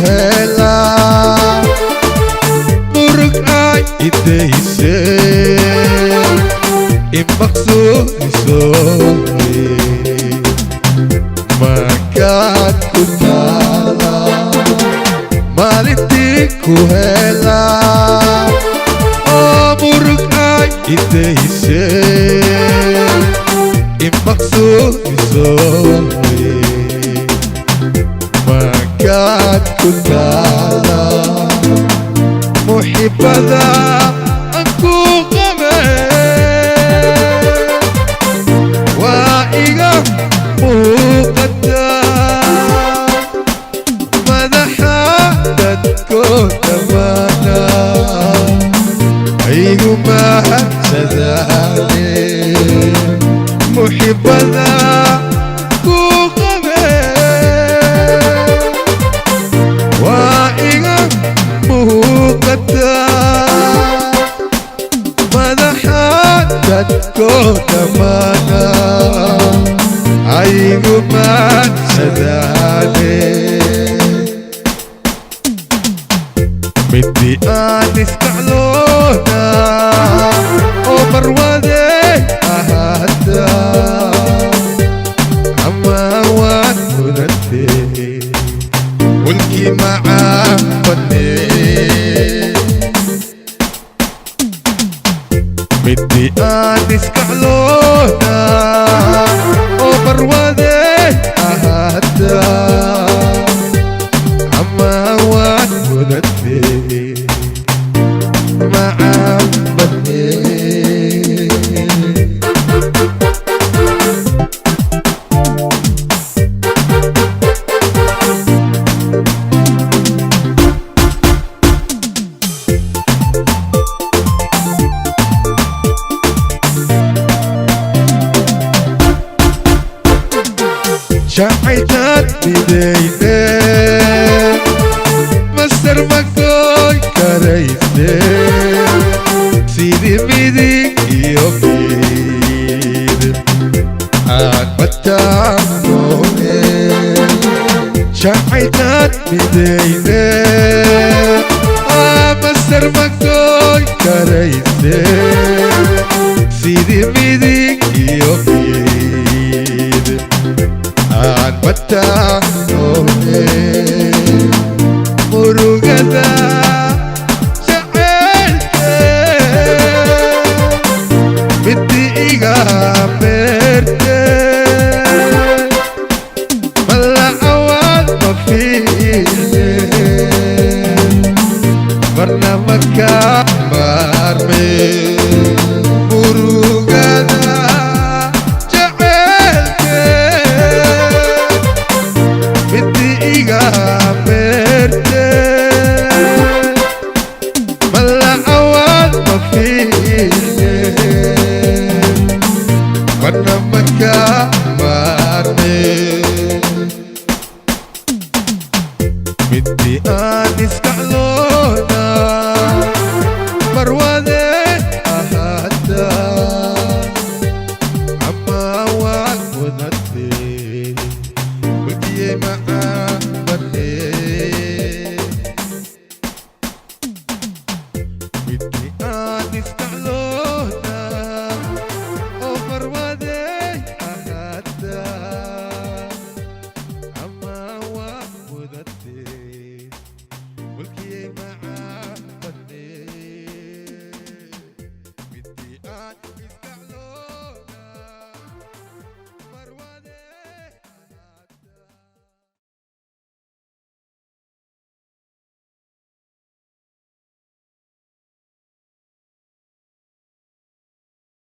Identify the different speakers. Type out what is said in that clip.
Speaker 1: hela murug ay idayse imaqsuudisoole markaad ku taala maalintii ku hela oo murug ay idayse imaqsuudisoole markaad ku taala muxibada aan ku qabe waa iga muuqata madaxa dadkoo dhammaana aygu mahadsadaane muxibada ku qabe waa iga muuqata madaxa dadkoo dhammaana aygu mahadsadaane midii aan isdhacloona oo marwadey ahaata ama waan mudantee walkii macaabane midii aan iskacloona oo marwadey ahaata ama waan mudantee macaabane شعيتات بديني مستر مكوي كريسي سيدي ميدي يومين عن متعموني شعيتات بديني مستر مكوي كريسي سيدي ميدي يومين aan mataanoone murugada jaceylke midii iga beerte mala awaad ma fiile marna maka maarme